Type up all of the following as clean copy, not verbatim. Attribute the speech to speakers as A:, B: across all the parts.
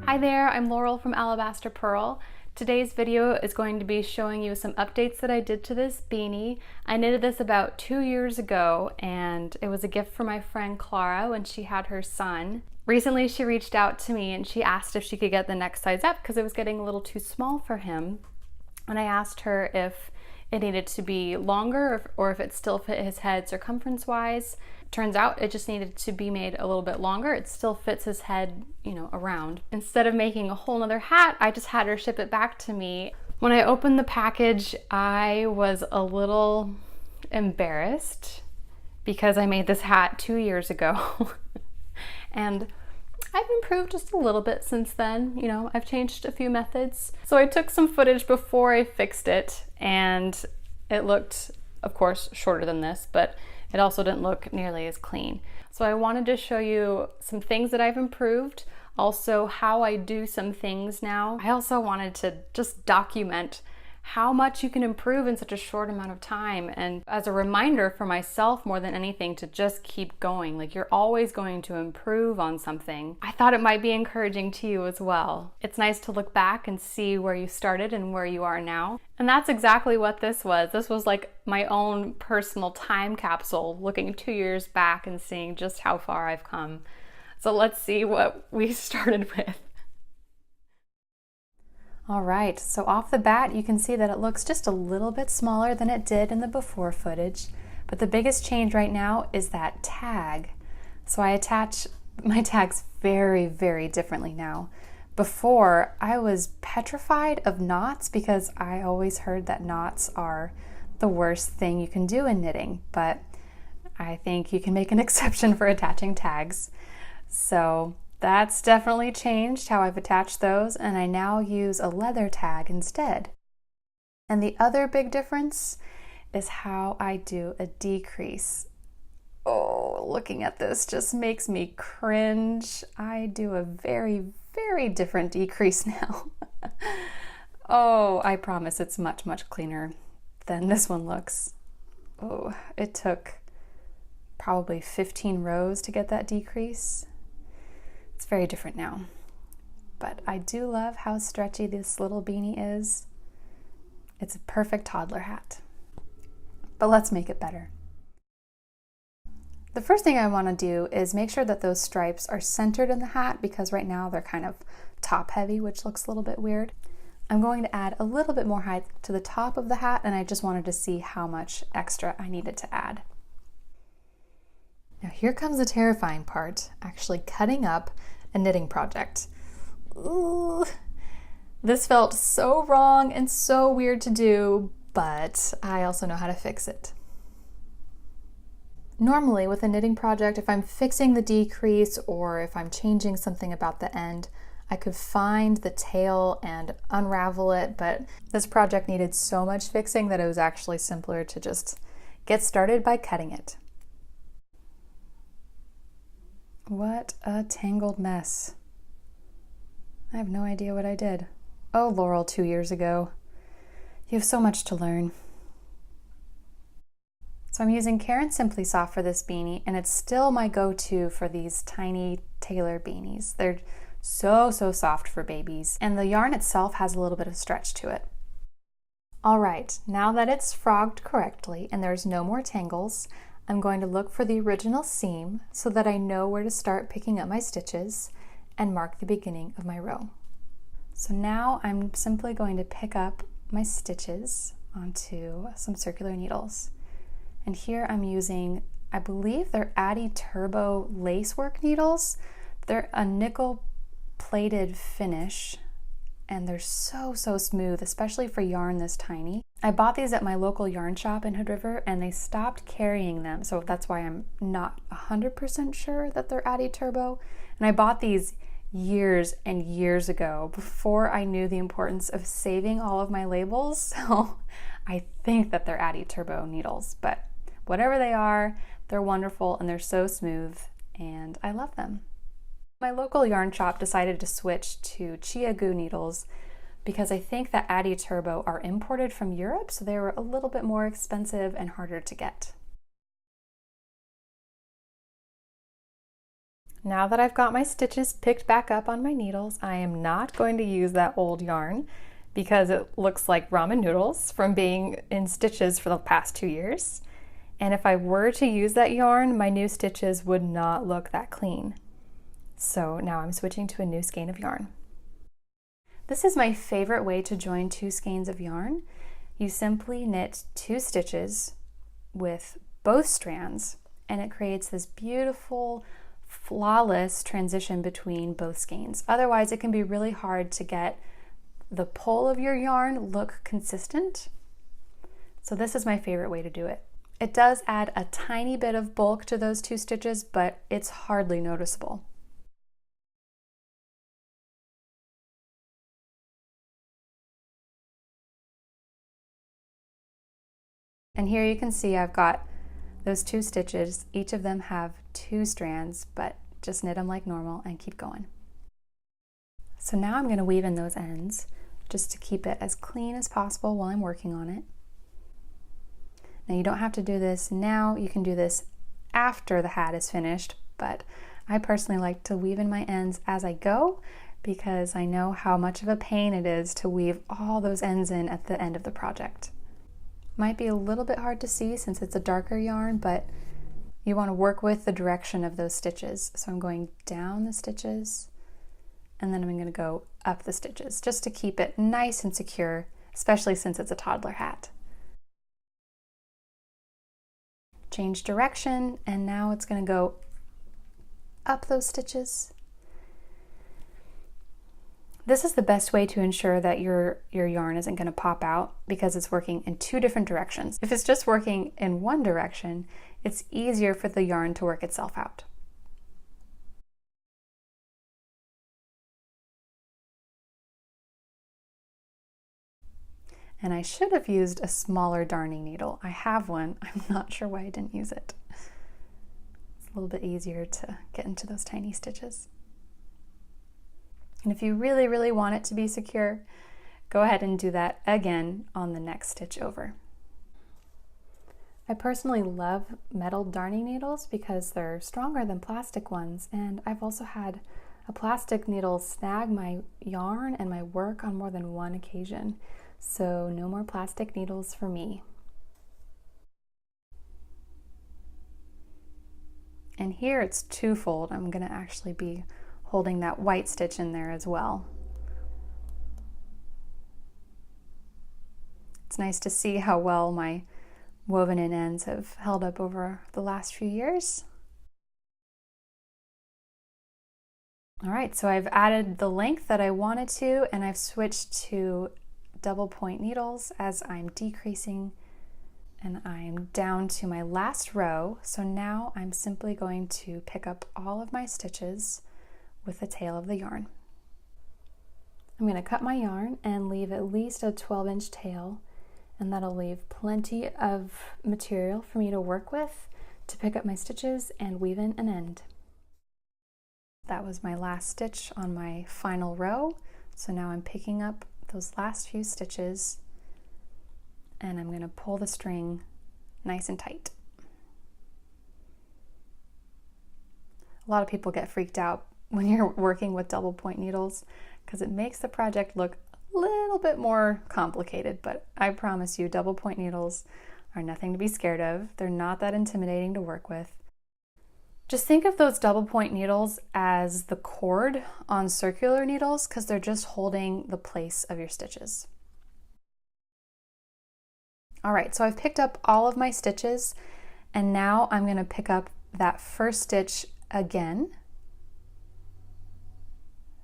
A: Hi there, I'm Laurel from Alabaster Purl. Today's video is going to be showing you some updates that I did to this beanie. I knitted this about 2 years ago and it was a gift from my friend Clara when she had her son. Recently she reached out to me and she asked if she could get the next size up because it was getting a little too small for him. And I asked her if it needed to be longer or if it still fit his head circumference wise. Turns out it just needed to be made a little bit longer. It still fits his head, around. Instead of making a whole nother hat, I just had her ship it back to me. When I opened the package, I was a little embarrassed because I made this hat 2 years ago. And I've improved just a little bit since then. I've changed a few methods. So I took some footage before I fixed it and it looked, of course, shorter than this, but it also didn't look nearly as clean. So I wanted to show you some things that I've improved, also how I do some things now. I also wanted to just document how much you can improve in such a short amount of time, and as a reminder for myself more than anything to just keep going. Like, you're always going to improve on something. I thought it might be encouraging to you as well. It's nice to look back and see where you started and where you are now. And that's exactly what this was. This was like my own personal time capsule, looking 2 years back and seeing just how far I've come. So let's see what we started with. All right, so off the bat, you can see that it looks just a little bit smaller than it did in the before footage, but the biggest change right now is that tag. So I attach my tags very, very differently now. Before, I was petrified of knots because I always heard that knots are the worst thing you can do in knitting, but I think you can make an exception for attaching tags. So that's definitely changed how I've attached those, and I now use a leather tag instead. And the other big difference is how I do a decrease. Oh, looking at this just makes me cringe. I do a very, very different decrease now. Oh, I promise it's much, much cleaner than this one looks. Oh, it took probably 15 rows to get that decrease. It's very different now, but I do love how stretchy this little beanie is. It's a perfect toddler hat, but let's make it better. The first thing I want to do is make sure that those stripes are centered in the hat because right now they're kind of top heavy, which looks a little bit weird. I'm going to add a little bit more height to the top of the hat, and I just wanted to see how much extra I needed to add. Now here comes the terrifying part, actually cutting up a knitting project. Ooh, this felt so wrong and so weird to do, but I also know how to fix it. Normally with a knitting project, if I'm fixing the decrease or if I'm changing something about the end, I could find the tail and unravel it, but this project needed so much fixing that it was actually simpler to just get started by cutting it. What a tangled mess. I have no idea what I did. Oh, Laurel, 2 years ago. You have so much to learn. So I'm using Caron Simply Soft for this beanie, and it's still my go-to for these tiny tailor beanies. They're so, so soft for babies, and the yarn itself has a little bit of stretch to it. All right, now that it's frogged correctly and there's no more tangles, I'm going to look for the original seam so that I know where to start picking up my stitches and mark the beginning of my row. So now I'm simply going to pick up my stitches onto some circular needles. And here I'm using, I believe they're Addi Turbo lacework needles. They're a nickel plated finish and they're so, so smooth, especially for yarn this tiny. I bought these at my local yarn shop in Hood River and they stopped carrying them, so that's why I'm not 100% sure that they're Addi Turbo. And I bought these years and years ago before I knew the importance of saving all of my labels, so I think that they're Addi Turbo needles, but whatever they are, they're wonderful and they're so smooth and I love them. My local yarn shop decided to switch to Chia Goo needles because I think that Addi Turbo are imported from Europe, so they were a little bit more expensive and harder to get. Now that I've got my stitches picked back up on my needles, I am not going to use that old yarn because it looks like ramen noodles from being in stitches for the past 2 years. And if I were to use that yarn, my new stitches would not look that clean. So now I'm switching to a new skein of yarn. This is my favorite way to join 2 skeins of yarn. You simply knit 2 stitches with both strands, and it creates this beautiful, flawless transition between both skeins. Otherwise, it can be really hard to get the pull of your yarn look consistent. So this is my favorite way to do it. It does add a tiny bit of bulk to those 2 stitches, but it's hardly noticeable. And here you can see I've got those 2 stitches. Each of them have 2 strands, but just knit them like normal and keep going. So now I'm going to weave in those ends just to keep it as clean as possible while I'm working on it. Now you don't have to do this now, you can do this after the hat is finished, but I personally like to weave in my ends as I go because I know how much of a pain it is to weave all those ends in at the end of the project. Might be a little bit hard to see since it's a darker yarn, but you want to work with the direction of those stitches. So I'm going down the stitches and then I'm going to go up the stitches just to keep it nice and secure, especially since it's a toddler hat. Change direction, and now it's going to go up those stitches. This is the best way to ensure that your yarn isn't going to pop out because it's working in 2 different directions. If it's just working in one direction, it's easier for the yarn to work itself out. And I should have used a smaller darning needle. I have one. I'm not sure why I didn't use it. It's a little bit easier to get into those tiny stitches. And if you really, really want it to be secure, go ahead and do that again on the next stitch over. I personally love metal darning needles because they're stronger than plastic ones, and I've also had a plastic needle snag my yarn and my work on more than one occasion. So no more plastic needles for me. And here it's twofold. I'm going to actually be holding that white stitch in there as well. It's nice to see how well my woven in ends have held up over the last few years. All right, so I've added the length that I wanted to, and I've switched to double point needles as I'm decreasing, and I'm down to my last row. So now I'm simply going to pick up all of my stitches with the tail of the yarn. I'm going to cut my yarn and leave at least a 12-inch tail, and that'll leave plenty of material for me to work with to pick up my stitches and weave in an end. That was my last stitch on my final row. So now I'm picking up those last few stitches and I'm going to pull the string nice and tight. A lot of people get freaked out when you're working with double point needles because it makes the project look a little bit more complicated, but I promise you double point needles are nothing to be scared of. They're not that intimidating to work with. Just think of those double point needles as the cord on circular needles because they're just holding the place of your stitches. All right, so I've picked up all of my stitches and now I'm going to pick up that first stitch again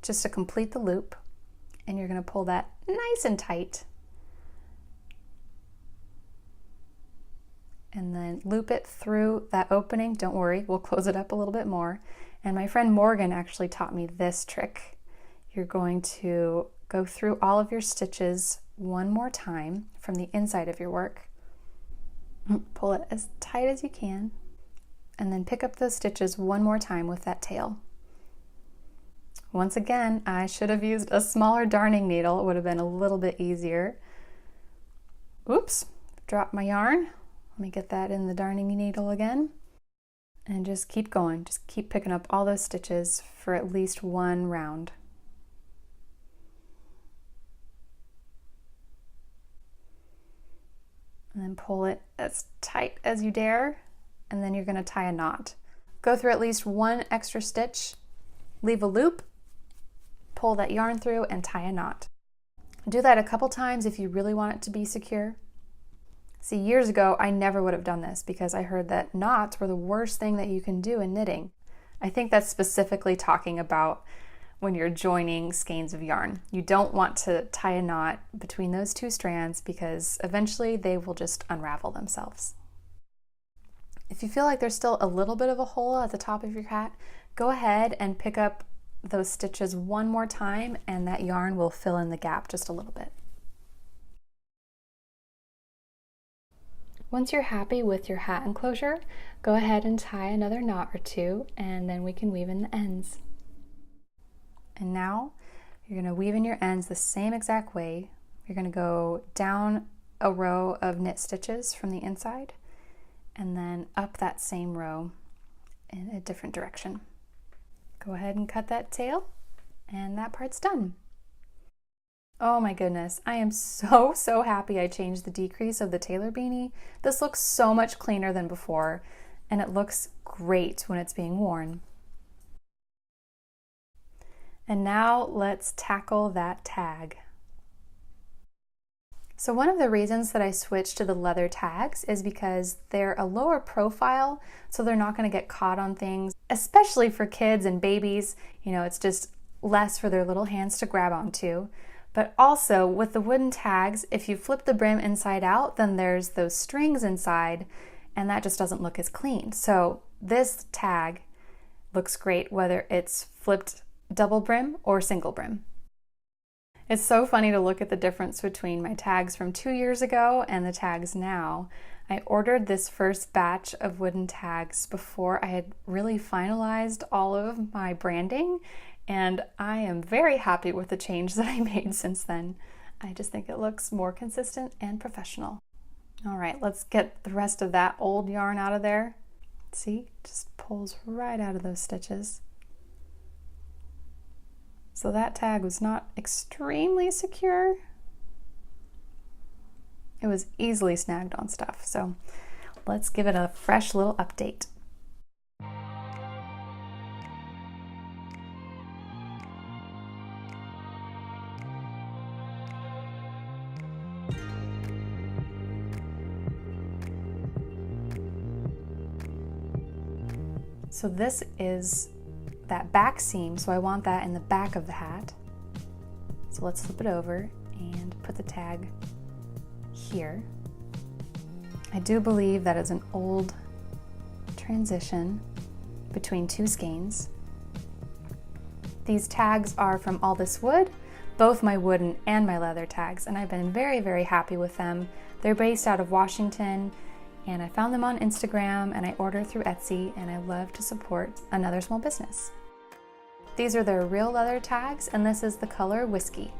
A: just to complete the loop, and you're going to pull that nice and tight and then loop it through that opening. Don't worry, we'll close it up a little bit more. And my friend Morgan actually taught me this trick. You're going to go through all of your stitches one more time from the inside of your work. Pull it as tight as you can, and then pick up those stitches one more time with that tail. Once again, I should have used a smaller darning needle. It would have been a little bit easier. Oops, dropped my yarn. Let me get that in the darning needle again. And just keep going. Just keep picking up all those stitches for at least one round. And then pull it as tight as you dare, and then you're going to tie a knot. Go through at least one extra stitch, leave a loop, pull that yarn through, and tie a knot. Do that a couple times if you really want it to be secure. See, years ago, I never would have done this because I heard that knots were the worst thing that you can do in knitting. I think that's specifically talking about when you're joining skeins of yarn. You don't want to tie a knot between those two strands because eventually they will just unravel themselves. If you feel like there's still a little bit of a hole at the top of your hat, go ahead and pick up those stitches one more time and that yarn will fill in the gap just a little bit. Once you're happy with your hat enclosure, go ahead and tie another knot or two, and then we can weave in the ends. And now you're going to weave in your ends the same exact way. You're going to go down a row of knit stitches from the inside and then up that same row in a different direction. Go ahead and cut that tail, and that part's done. Oh my goodness, I am so happy I changed the decrease of the tailor beanie. This looks so much cleaner than before, and it looks great when it's being worn. And now let's tackle that tag. So one of the reasons that I switched to the leather tags is because they're a lower profile, so they're not going to get caught on things, especially for kids and babies. You know, it's just less for their little hands to grab onto. But also with the wooden tags, if you flip the brim inside out, then there's those strings inside, and that just doesn't look as clean. So this tag looks great whether it's flipped double brim or single brim. It's so funny to look at the difference between my tags from 2 years ago and the tags now. I ordered this first batch of wooden tags before I had really finalized all of my branding, and I am very happy with the change that I made since then. I just think it looks more consistent and professional. All right, let's get the rest of that old yarn out of there. See, just pulls right out of those stitches. So that tag was not extremely secure. It was easily snagged on stuff. So let's give it a fresh little update. So this is that back seam, so I want that in the back of the hat. So let's flip it over and put the tag here. I do believe that is an old transition between two skeins. These tags are from All This Wood, both my wooden and my leather tags, and I've been very happy with them. They're based out of Washington, and I found them on Instagram, and I order through Etsy, and I love to support another small business. These are their real leather tags, and this is the color Whiskey.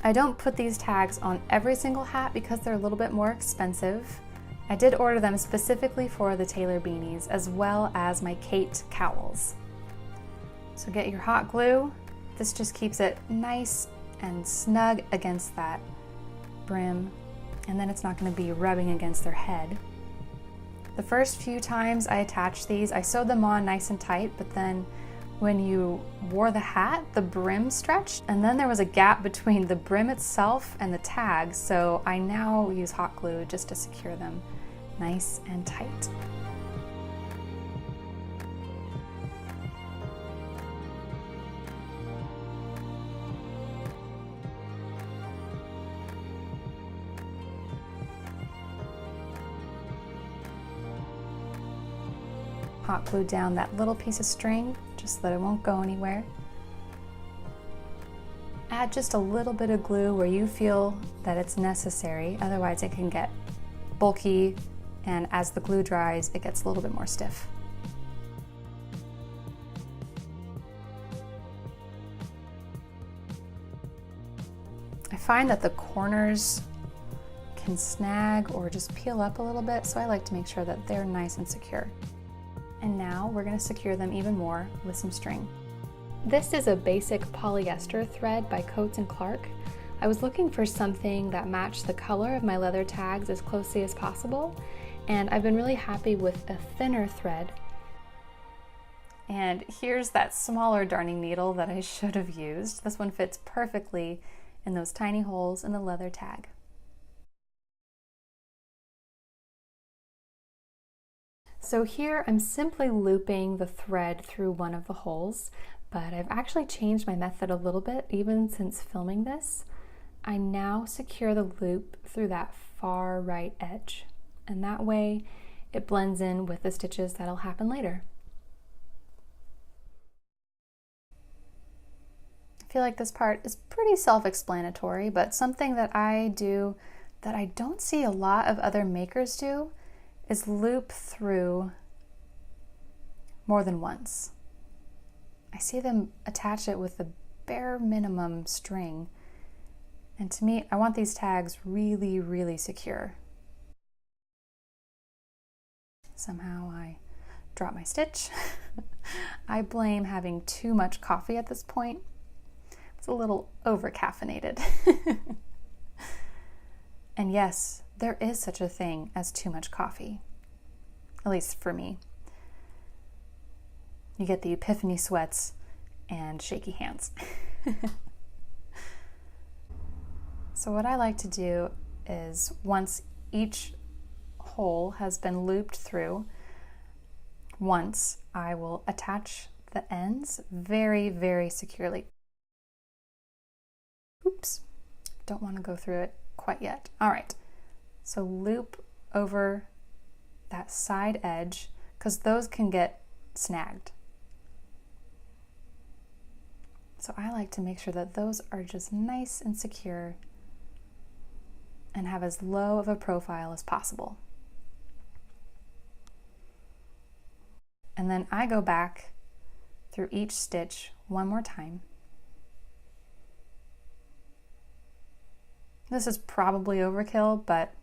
A: I don't put these tags on every single hat because they're a little bit more expensive. I did order them specifically for the tailor beanies as well as my Kate cowls. So get your hot glue. This just keeps it nice and snug against that brim, and then it's not going to be rubbing against their head. The first few times I attached these, I sewed them on nice and tight, but then when you wore the hat, the brim stretched, and then there was a gap between the brim itself and the tag, so I now use hot glue just to secure them nice and tight. Hot glue down that little piece of string just so that it won't go anywhere. Add just a little bit of glue where you feel that it's necessary, otherwise it can get bulky, and as the glue dries it gets a little bit more stiff. I find that the corners can snag or just peel up a little bit, so I like to make sure that they're nice and secure. And now we're going to secure them even more with some string. This is a basic polyester thread by Coats & Clark. I was looking for something that matched the color of my leather tags as closely as possible, and I've been really happy with a thinner thread. And here's that smaller darning needle that I should have used. This one fits perfectly in those tiny holes in the leather tag. So here I'm simply looping the thread through one of the holes, but I've actually changed my method a little bit even since filming this. I now secure the loop through that far right edge, and that way it blends in with the stitches that'll happen later. I feel like this part is pretty self-explanatory, but something that I do that I don't see a lot of other makers do is loop through more than once. I see them attach it with the bare minimum string, and to me, I want these tags really, really secure. Somehow I drop my stitch. I blame having too much coffee at this point. It's a little over-caffeinated. And yes, there is such a thing as too much coffee, at least for me. You get the epiphany sweats and shaky hands. So what I like to do is once each hole has been looped through, once I will attach the ends very, very securely. Oops, don't want to go through it quite yet. All right, so loop over that side edge because those can get snagged. So I like to make sure that those are just nice and secure and have as low of a profile as possible. And then I go back through each stitch one more time. This is probably overkill, but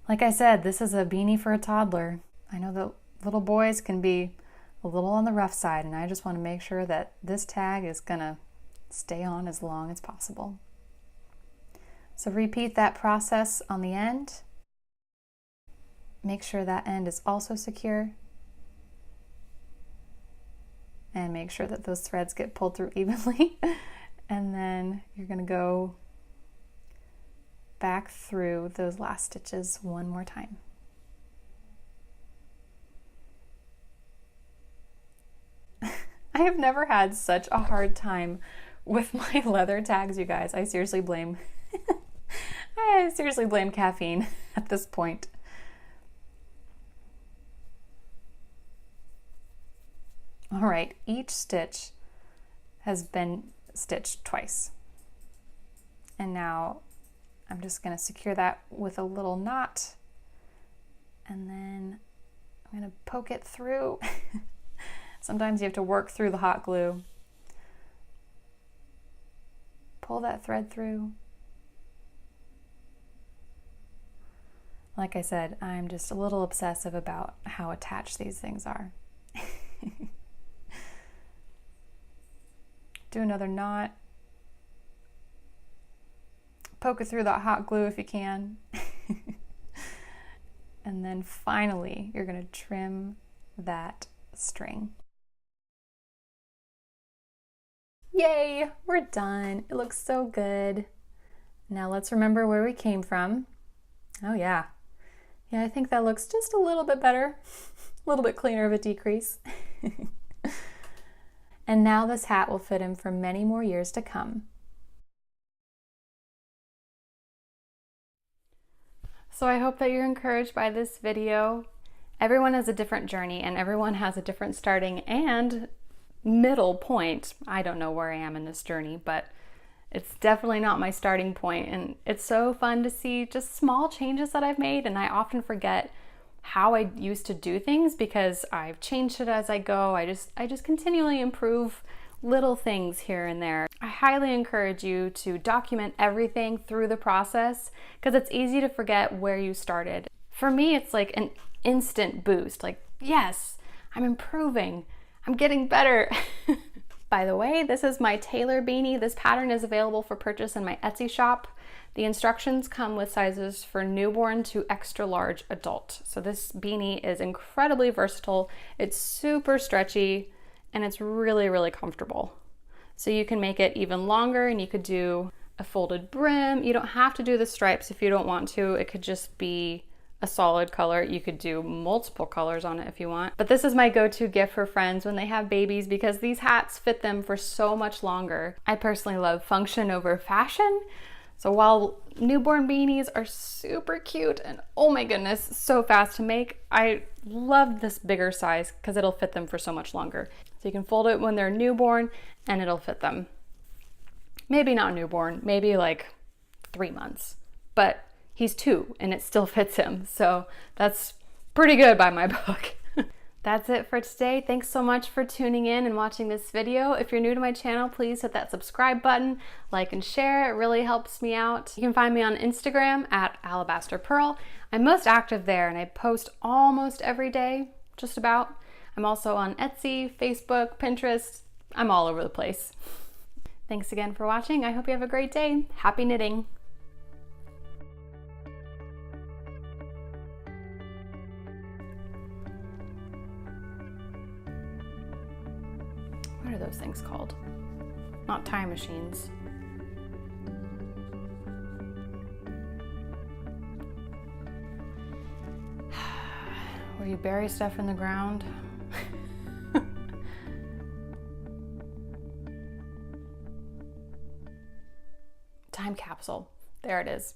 A: like I said, this is a beanie for a toddler. I know that little boys can be a little on the rough side, and I just want to make sure that this tag is gonna stay on as long as possible. So repeat that process on the end. Make sure that end is also secure. And make sure that those threads get pulled through evenly. And then you're gonna go back through those last stitches one more time. I have never had such a hard time with my leather tags, you guys. I seriously blame caffeine at this point. All right, each stitch has been stitched twice. And now I'm just going to secure that with a little knot, and then I'm going to poke it through. Sometimes you have to work through the hot glue. Pull that thread through. Like I said, I'm just a little obsessive about how attached these things are. Do another knot. Poke it through that hot glue if you can. And then finally, you're going to trim that string. Yay, we're done. It looks so good. Now let's remember where we came from. Oh yeah. Yeah, I think that looks just a little bit better. A little bit cleaner of a decrease. And now this hat will fit him for many more years to come. So I hope that you're encouraged by this video. Everyone has a different journey and everyone has a different starting and middle point. I don't know where I am in this journey, but it's definitely not my starting point. And it's so fun to see just small changes that I've made, and I often forget how I used to do things because I've changed it as I go. I just continually improve little things here and there. I highly encourage you to document everything through the process because it's easy to forget where you started. For me, it's like an instant boost. Like yes, I'm improving. I'm getting better. By the way, this is my tailor beanie. This pattern is available for purchase in my Etsy shop. The instructions come with sizes for newborn to extra large adult. So this beanie is incredibly versatile. It's super stretchy and it's really, really comfortable. So you can make it even longer and you could do a folded brim. You don't have to do the stripes if you don't want to. It could just be a solid color. You could do multiple colors on it if you want. But this is my go-to gift for friends when they have babies because these hats fit them for so much longer. I personally love function over fashion. So while newborn beanies are super cute and oh my goodness, so fast to make, I love this bigger size because it'll fit them for so much longer. So you can fold it when they're newborn and it'll fit them. Maybe not newborn, maybe like 3 months, but he's 2 and it still fits him. So that's pretty good by my book. That's it for today. Thanks so much for tuning in and watching this video. If you're new to my channel, please hit that subscribe button, like and share. It really helps me out. You can find me on Instagram at Alabaster Purl. I'm most active there and I post almost every day, just about. I'm also on Etsy, Facebook, Pinterest. I'm all over the place. Thanks again for watching. I hope you have a great day. Happy knitting. What are those things called? Not time machines. Where you bury stuff in the ground. Time capsule. There it is.